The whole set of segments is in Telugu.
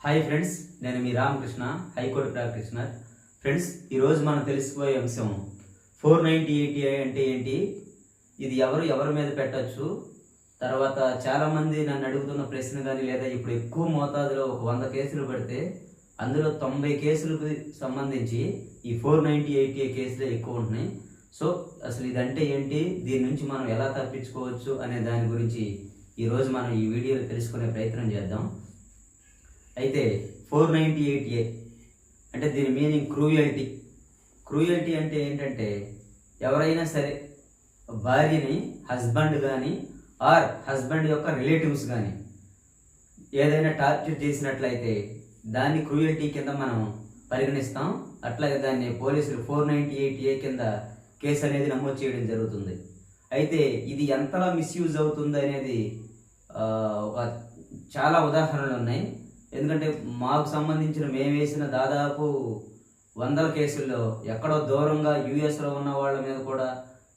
హాయ్ ఫ్రెండ్స్, నేను మీ రామకృష్ణ, హైకోర్టు ప్రాక్టీషనర్. ఫ్రెండ్స్, ఈరోజు మనం తెలుసుకోబోయే అంశం 490 అంటే ఏంటి, ఇది ఎవరి మీద పెట్టచ్చు. తర్వాత చాలామంది నన్ను అడుగుతున్న ప్రశ్న కానీ, లేదా ఇప్పుడు ఎక్కువ మోతాదులో ఒక 100 కేసులు పెడితే అందులో 90 కేసులకు సంబంధించి ఈ 490 కేసులే ఎక్కువ ఉంటున్నాయి. సో అసలు ఇదంటే ఏంటి, దీని నుంచి మనం ఎలా తప్పించుకోవచ్చు అనే దాని గురించి ఈరోజు మనం ఈ వీడియోలో తెలుసుకునే ప్రయత్నం చేద్దాం. అయితే 490 అంటే దీని మీనింగ్ క్రూయల్టీ అంటే ఏంటంటే, ఎవరైనా సరే భార్యని హస్బెండ్ కానీ ఆర్ హస్బెండ్ యొక్క రిలేటివ్స్ కానీ ఏదైనా టార్చర్ చేసినట్లయితే దాన్ని క్రూయల్టీ కింద మనం పరిగణిస్తాం. అట్లాగే దాన్ని పోలీసులు 490 కింద కేసు అనేది నమోదు చేయడం జరుగుతుంది. అయితే ఇది ఎంతలా మిస్యూజ్ అవుతుంది అనేది ఒక చాలా ఉదాహరణలు ఉన్నాయి. ఎందుకంటే మాకు సంబంధించిన మేము వేసిన దాదాపు 100 కేసుల్లో ఎక్కడో దూరంగా యూఎస్లో ఉన్న వాళ్ళ మీద కూడా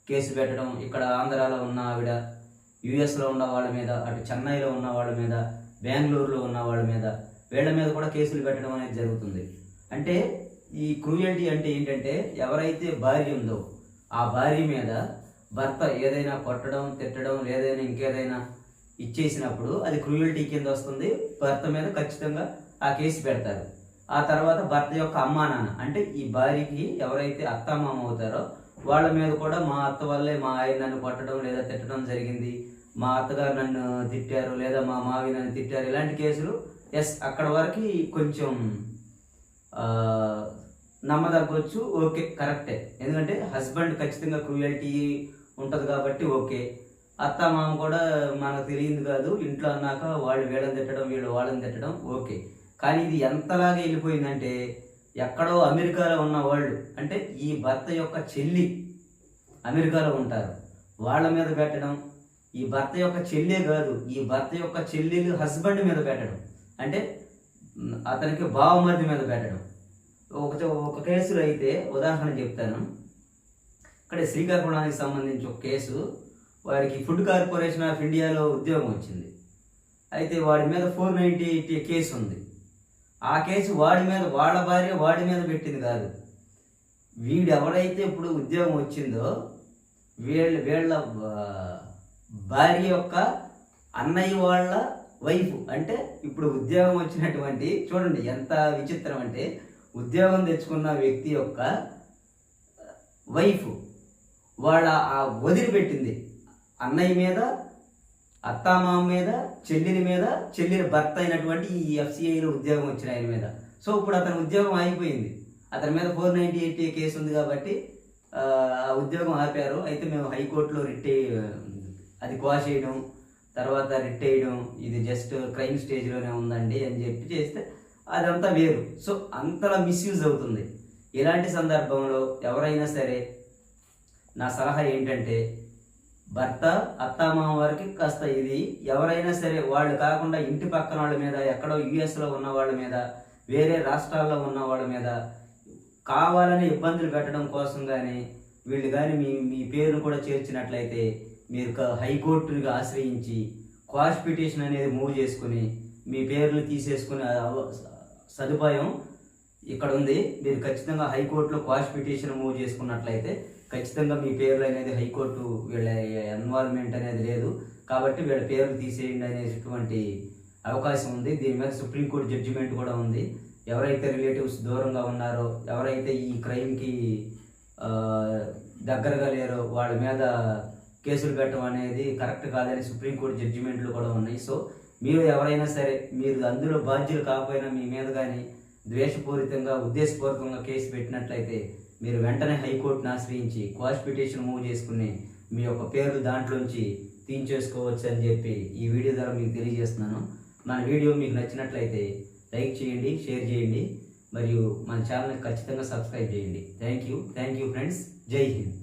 కేసు పెట్టడం, ఇక్కడ ఆంధ్రాలో ఉన్న ఆవిడ యూఎస్లో ఉన్న వాళ్ళ మీద, అటు చెన్నైలో ఉన్న వాళ్ళ మీద, బెంగళూరులో ఉన్న వాళ్ళ మీద, వీళ్ళ మీద కూడా కేసులు పెట్టడం అనేది జరుగుతుంది. అంటే ఈ క్రూయల్టీ అంటే ఏంటంటే, ఎవరైతే భార్య ఉందో ఆ భార్య మీద భర్త ఏదైనా కొట్టడం, తిట్టడం, లేదైనా ఇంకేదైనా ఇచ్చేసినప్పుడు అది క్రూయల్టీ కింద వస్తుంది. భర్త మీద ఖచ్చితంగా ఆ కేసు పెడతారు. ఆ తర్వాత భర్త యొక్క అమ్మా నాన్న, అంటే ఈ భార్యకి ఎవరైతే అత్తమామ అవుతారో వాళ్ళ మీద కూడా, మా అత్త వల్లే మా ఆయన నన్ను కొట్టడం లేదా తిట్టడం జరిగింది, మా అత్తగారు నన్ను తిట్టారు, లేదా మా మావి నన్ను తిట్టారు, ఇలాంటి కేసులు అక్కడ వరకు కొంచెం నమ్మదగ్గొచ్చు, ఓకే, కరెక్టే. ఎందుకంటే హస్బెండ్ ఖచ్చితంగా క్రూయల్టీ ఉంటుంది కాబట్టి ఓకే. అత్త మామ కూడా మనకు తెలియదు కాదు, ఇంట్లో అన్నాక వాళ్ళు వీళ్ళని తిట్టడం, వీళ్ళు వాళ్ళని తిట్టడం ఓకే. కానీ ఇది ఎంతలాగా వెళ్ళిపోయిందంటే, ఎక్కడో అమెరికాలో ఉన్న వాళ్ళు, అంటే ఈ భర్త యొక్క చెల్లి అమెరికాలో ఉంటారు, వాళ్ళ మీద పెట్టడం, ఈ భర్త యొక్క చెల్లే కాదు, ఈ భర్త యొక్క చెల్లెలు హస్బెండ్ మీద పెట్టడం, అంటే అతనికి బావమరిది మీద పెట్టడం. ఒక కేసులో అయితే ఉదాహరణ చెప్తాను. ఇక్కడ శ్రీకాకుళానికి సంబంధించి ఒక కేసు. వాడికి ఫుడ్ కార్పొరేషన్ ఆఫ్ ఇండియాలో ఉద్యోగం వచ్చింది. అయితే వాడి మీద 490 కేసు ఉంది. ఆ కేసు వాడి మీద, వాళ్ళ భార్య వాడి మీద పెట్టింది కాదు. వీడు ఎవరైతే ఇప్పుడు ఉద్యోగం వచ్చిందో వీళ్ళ భార్య యొక్క అన్నయ్య వాళ్ళ వైఫ్, అంటే ఇప్పుడు ఉద్యోగం వచ్చినటువంటి, చూడండి ఎంత విచిత్రం అంటే, ఉద్యోగం తెచ్చుకున్న వ్యక్తి యొక్క వైఫ్ వాళ్ళ వదిలిపెట్టింది అన్నయ్య మీద, అత్తామామ మీద, చెల్లిని మీద, చెల్లిని భర్త అయినటువంటి ఈ ఎఫ్సిఐలో ఉద్యోగం వచ్చిన ఆయన మీద. సో ఇప్పుడు అతని ఉద్యోగం ఆగిపోయింది. అతని మీద 490 కేసు ఉంది కాబట్టి ఆ ఉద్యోగం ఆపారు. అయితే మేము హైకోర్టులో అది క్వాష్ చేయడం, తర్వాత రిట్ వేయడం, ఇది జస్ట్ క్రైమ్ స్టేజ్లోనే ఉందండి అని చెప్పి చేస్తే అదంతా వేరు. సో అంతలా మిస్యూజ్ అవుతుంది. ఇలాంటి సందర్భంలో ఎవరైనా సరే నా సలహా ఏంటంటే, భర్త అత్తామామ వారికి కాస్త ఇది, ఎవరైనా సరే వాళ్ళు కాకుండా ఇంటి పక్కన వాళ్ళ మీద, ఎక్కడో యూఎస్లో ఉన్న వాళ్ళ మీద, వేరే రాష్ట్రాల్లో ఉన్న వాళ్ళ మీద కావాలని ఇబ్బందులు పెట్టడం కోసం కానీ, వీళ్ళు కానీ మీ పేరును కూడా చేర్చినట్లయితే మీరు హైకోర్టుని ఆశ్రయించి క్వాష్ పిటిషన్ అనేది మూవ్ చేసుకుని మీ పేర్లు తీసేసుకునే సదుపాయం ఇక్కడ ఉంది. మీరు ఖచ్చితంగా హైకోర్టులో క్వాష్ పిటిషన్ మూవ్ చేసుకున్నట్లయితే ఖచ్చితంగా మీ పేర్లు అనేది, హైకోర్టు వీళ్ళ ఇన్వాల్వ్మెంట్ అనేది లేదు కాబట్టి వీళ్ళ పేర్లు తీసేయండి అనేటువంటి అవకాశం ఉంది. దీని మీద సుప్రీంకోర్టు జడ్జిమెంట్ కూడా ఉంది. ఎవరైతే రిలేటివ్స్ దూరంగా ఉన్నారో, ఎవరైతే ఈ క్రైమ్కి దగ్గరగా లేరో వాళ్ళ మీద కేసులు పెట్టడం అనేది కరెక్ట్ కాదని సుప్రీంకోర్టు జడ్జిమెంట్లు కూడా ఉన్నాయి. సో మీరు ఎవరైనా సరే, మీరు అందులో బాధ్యులు కాకపోయినా మీ మీద కానీ ద్వేషపూరితంగా, ఉద్దేశపూర్వకంగా కేసు పెట్టినట్లయితే మీరు వెంటనే హైకోర్టును ఆశ్రయించి క్వాష్ పిటిషన్ మూవ్ చేసుకుని మీ యొక్క పేర్లు దాంట్లోంచి తీయించేసుకోవచ్చు అని చెప్పి ఈ వీడియో ద్వారా మీకు తెలియజేస్తున్నాను. మన వీడియో మీకు నచ్చినట్లయితే లైక్ చేయండి, షేర్ చేయండి, మరియు మన ఛానల్ని ఖచ్చితంగా సబ్స్క్రైబ్ చేయండి. Thank you friends. జై హింద్.